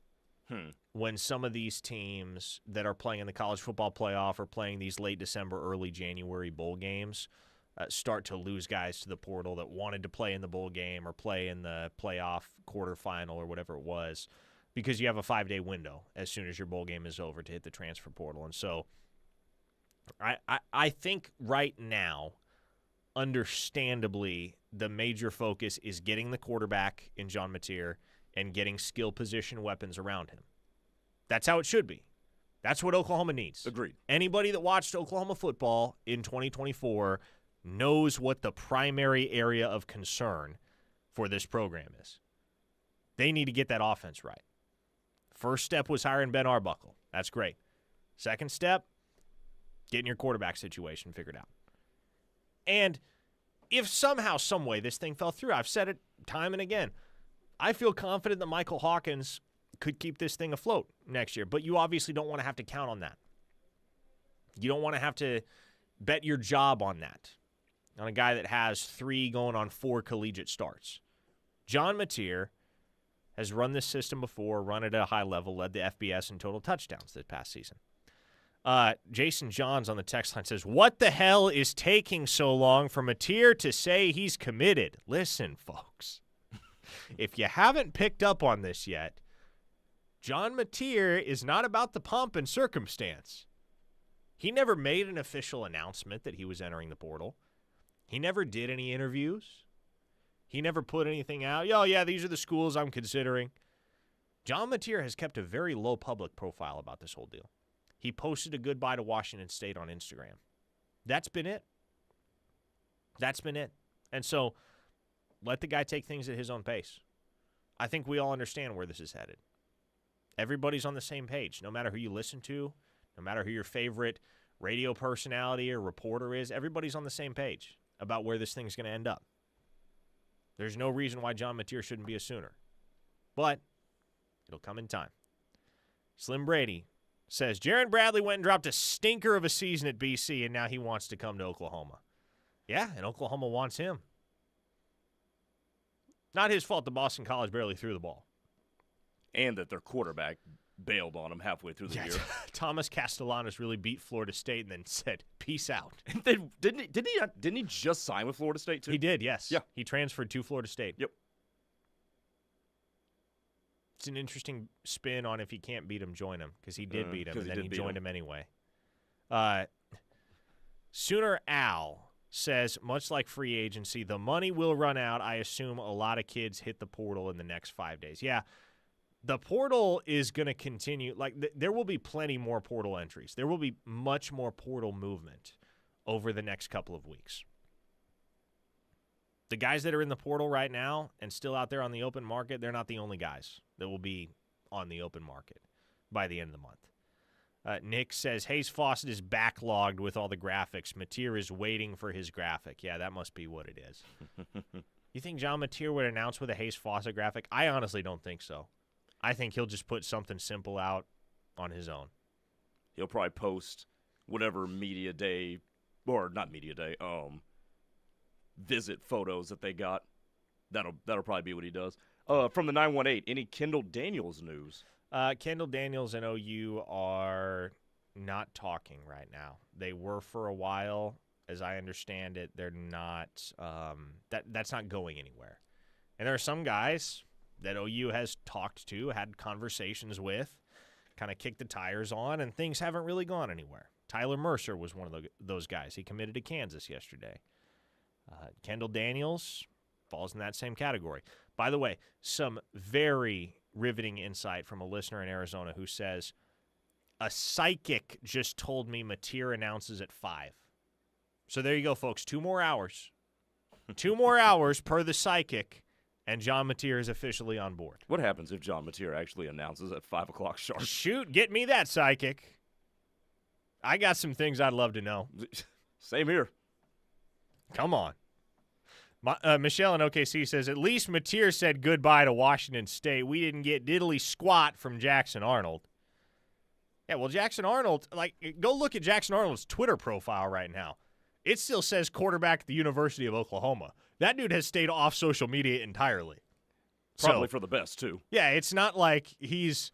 Speaker 1: When some of these teams that are playing in the college football playoff or playing these late December, early January bowl games start to lose guys to the portal that wanted to play in the bowl game or play in the playoff quarterfinal or whatever it was, because you have a 5-day window as soon as your bowl game is over to hit the transfer portal. And so I think right now, understandably, the major focus is getting the quarterback in John Mateer and getting skill position weapons around him. That's how it should be. That's what Oklahoma needs.
Speaker 2: Agreed.
Speaker 1: Anybody that watched Oklahoma football in 2024 knows what the primary area of concern for this program is. They need to get that offense right. First step was hiring Ben Arbuckle. That's great. Second step, getting your quarterback situation figured out. And if somehow, some way this thing fell through, I've said it time and again, I feel confident that Michael Hawkins could keep this thing afloat next year, but you obviously don't want to have to count on that. You don't want to have to bet your job on that, on a guy that has 3 going on 4 collegiate starts. John Mateer has run this system before, run it at a high level, led the FBS in total touchdowns this past season. Jason Johns on the text line says, what the hell is taking so long for Mateer to say he's committed? Listen, folks. If you haven't picked up on this yet, John Mateer is not about the pomp and circumstance. He never made an official announcement that he was entering the portal. He never did any interviews. He never put anything out. Oh, yeah, these are the schools I'm considering. John Mateer has kept a very low public profile about this whole deal. He posted a goodbye to Washington State on Instagram. That's been it. That's been it. And so let the guy take things at his own pace. I think we all understand where this is headed. Everybody's on the same page. No matter who you listen to, no matter who your favorite radio personality or reporter is, everybody's on the same page about where this thing's going to end up. There's no reason why John Mateer shouldn't be a Sooner. But it'll come in time. Slim Brady says, Jaron Bradley went and dropped a stinker of a season at BC, and now he wants to come to Oklahoma. Yeah, and Oklahoma wants him. Not his fault the Boston College barely threw the ball.
Speaker 2: And that their quarterback bailed on him halfway through the year.
Speaker 1: Thomas Castellanos really beat Florida State and then said, peace out.
Speaker 2: Didn't he just sign with Florida State, too?
Speaker 1: He did, yes.
Speaker 2: Yeah.
Speaker 1: He transferred to Florida State.
Speaker 2: Yep.
Speaker 1: It's an interesting spin on if he can't beat him, join him, because he did beat him, and then he joined him anyway. Sooner Al says, much like free agency, the money will run out. I assume a lot of kids hit the portal in the next 5 days. Yeah, the portal is going to continue. There will be plenty more portal entries. There will be much more portal movement over the next couple of weeks. The guys that are in the portal right now and still out there on the open market, they're not the only guys that will be on the open market by the end of the month. Nick says, Hayes Fawcett is backlogged with all the graphics. Mateer is waiting for his graphic. Yeah, that must be what it is. You think John Mateer would announce with a Hayes Fawcett graphic? I honestly don't think so. I think he'll just put something simple out on his own.
Speaker 2: He'll probably post whatever media day, or not media day, visit photos that they got. That'll probably be what he does. From the 918, any Kendall Daniels news?
Speaker 1: Kendall Daniels and OU are not talking right now. They were for a while. As I understand it, they're not. That's not going anywhere. And there are some guys that OU has talked to, had conversations with, kind of kicked the tires on, and things haven't really gone anywhere. Tyler Mercer was one of those guys. He committed to Kansas yesterday. Kendall Daniels falls in that same category. By the way, some very riveting insight from a listener in Arizona who says, a psychic just told me Mateer announces at 5. So there you go, folks. 2 more hours. 2 more hours per the psychic, and John Mateer is officially on board.
Speaker 2: What happens if John Mateer actually announces at 5 o'clock sharp?
Speaker 1: Shoot, get me that psychic. I got some things I'd love to know.
Speaker 2: Same here.
Speaker 1: Come on. Michelle in OKC says, at least Mateer said goodbye to Washington State. We didn't get diddly squat from Jackson Arnold. Yeah, well, Jackson Arnold, go look at Jackson Arnold's Twitter profile right now. It still says quarterback at the University of Oklahoma. That dude has stayed off social media entirely.
Speaker 2: Probably for the best, too.
Speaker 1: Yeah, it's not like he's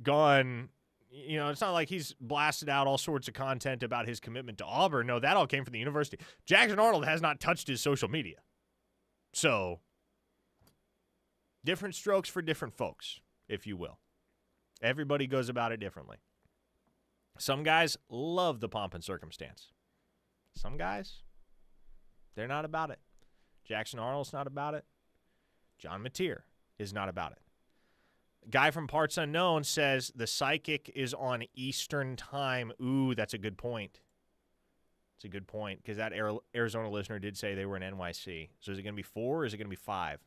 Speaker 1: gone, it's not like he's blasted out all sorts of content about his commitment to Auburn. No, that all came from the university. Jackson Arnold has not touched his social media. So, different strokes for different folks, if you will. Everybody goes about it differently. Some guys love the pomp and circumstance. Some guys, they're not about it. Jackson Arnold's not about it. John Mateer is not about it. Guy from Parts Unknown says the Psychic is on Eastern Time. Ooh, that's a good point. It's a good point because that Arizona listener did say they were in NYC. So is it going to be 4 or is it going to be 5?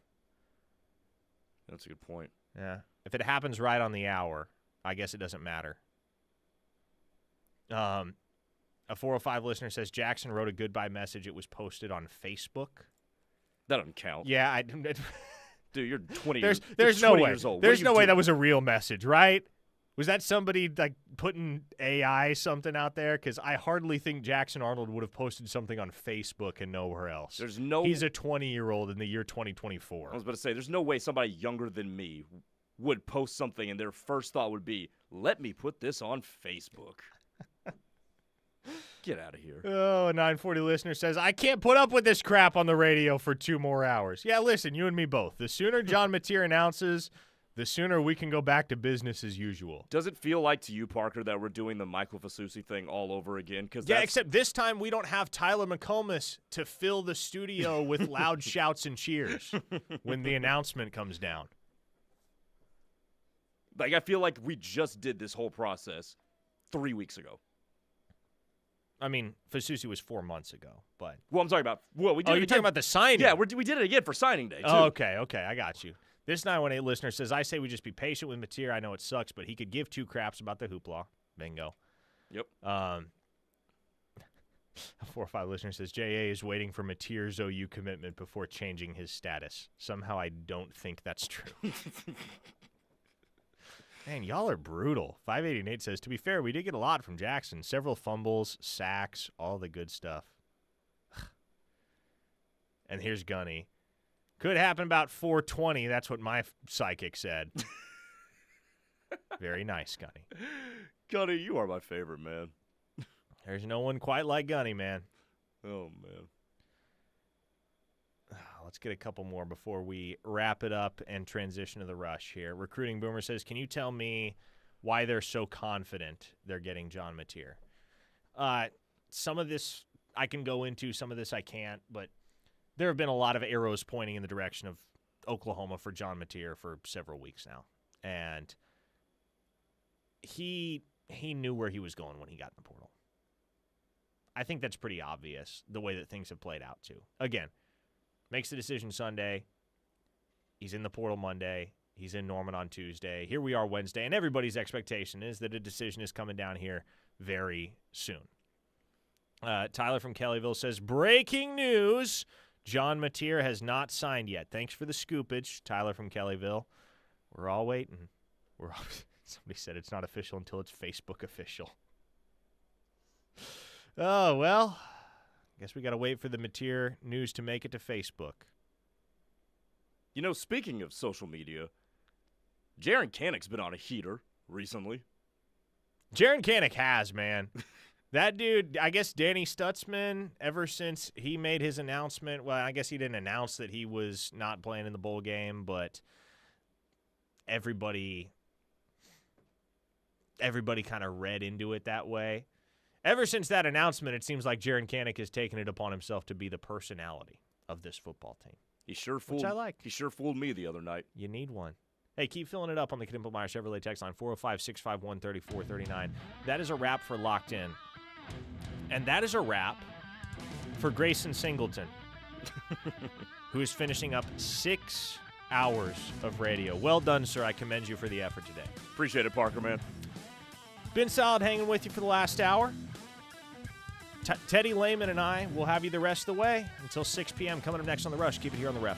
Speaker 2: That's a good point.
Speaker 1: Yeah. If it happens right on the hour, I guess it doesn't matter. A 405 listener says Jackson wrote a goodbye message. It was posted on Facebook.
Speaker 2: That doesn't count.
Speaker 1: Yeah,
Speaker 2: dude, you're 20
Speaker 1: There's
Speaker 2: years,
Speaker 1: no
Speaker 2: 20
Speaker 1: way.
Speaker 2: years old.
Speaker 1: There's no way that was a real message, right? Was that somebody putting AI something out there? Because I hardly think Jackson Arnold would have posted something on Facebook and nowhere else.
Speaker 2: There's no.
Speaker 1: He's a 20-year-old in the year 2024.
Speaker 2: I was about to say, there's no way somebody younger than me would post something and their first thought would be, "Let me put this on Facebook." Get out of here.
Speaker 1: Oh, a 940 listener says, I can't put up with this crap on the radio for 2 more hours. Yeah, listen, you and me both. The sooner John Mateer announces, the sooner we can go back to business as usual.
Speaker 2: Does it feel like to you, Parker, that we're doing the Michael Fasusi thing all over again?
Speaker 1: Yeah, except this time we don't have Tyler McComas to fill the studio with loud shouts and cheers when the announcement comes down.
Speaker 2: I feel like we just did this whole process 3 weeks ago.
Speaker 1: I mean, Fasusi was 4 months ago, but
Speaker 2: I'm talking about. Well, we did.
Speaker 1: Oh, you're talking about the signing?
Speaker 2: Yeah, we did it again for signing day too.
Speaker 1: Oh, okay, I got you. This 918 listener says, I say we just be patient with Mateer. I know it sucks, but he could give 2 craps about the hoopla. Bingo.
Speaker 2: Yep.
Speaker 1: A 405 listener says, J.A. is waiting for Mateer's OU commitment before changing his status. Somehow I don't think that's true. Man, y'all are brutal. 588 says, to be fair, we did get a lot from Jackson. Several fumbles, sacks, all the good stuff. And here's Gunny. Could happen about 420. That's what my psychic said. Very nice, Gunny.
Speaker 2: Gunny, you are my favorite, man.
Speaker 1: There's no one quite like Gunny, man.
Speaker 2: Oh, man.
Speaker 1: Let's get a couple more before we wrap it up and transition to the rush here. Recruiting Boomer says, can you tell me why they're so confident they're getting John Mateer? Some of this I can go into, some of this I can't, but there have been a lot of arrows pointing in the direction of Oklahoma for John Mateer for several weeks now. And he knew where he was going when he got in the portal. I think that's pretty obvious, the way that things have played out, too. Again, makes the decision Sunday. He's in the portal Monday. He's in Norman on Tuesday. Here we are Wednesday, and everybody's expectation is that a decision is coming down here very soon. Tyler from Kellyville says, breaking news, John Mateer has not signed yet. Thanks for the scoopage, Tyler from Kellyville. We're all waiting. Somebody said it's not official until it's Facebook official. Oh, well, guess we got to wait for the Mateer news to make it to Facebook.
Speaker 2: You know, speaking of social media, Jaron Canick's been on a heater recently.
Speaker 1: Jaron Canick has, man. That dude, I guess Danny Stutzman, ever since he made his announcement, well, I guess he didn't announce that he was not playing in the bowl game, but everybody kind of read into it that way. Ever since that announcement, it seems like Jaron Canick has taken it upon himself to be the personality of this football team.
Speaker 2: He sure fooled.
Speaker 1: Which I like.
Speaker 2: He sure fooled me the other night.
Speaker 1: You need one. Hey, keep filling it up on the Knippelmeyer Chevrolet text line, 405-651-3439. That is a wrap for Locked In. And that is a wrap for Grayson Singleton, who is finishing up 6 hours of radio. Well done, sir. I commend you for the effort today.
Speaker 2: Appreciate it, Parker, man.
Speaker 1: Been solid hanging with you for the last hour. Teddy Lehman and I will have you the rest of the way until 6 p.m. coming up next on The Rush. Keep it here on The Ref.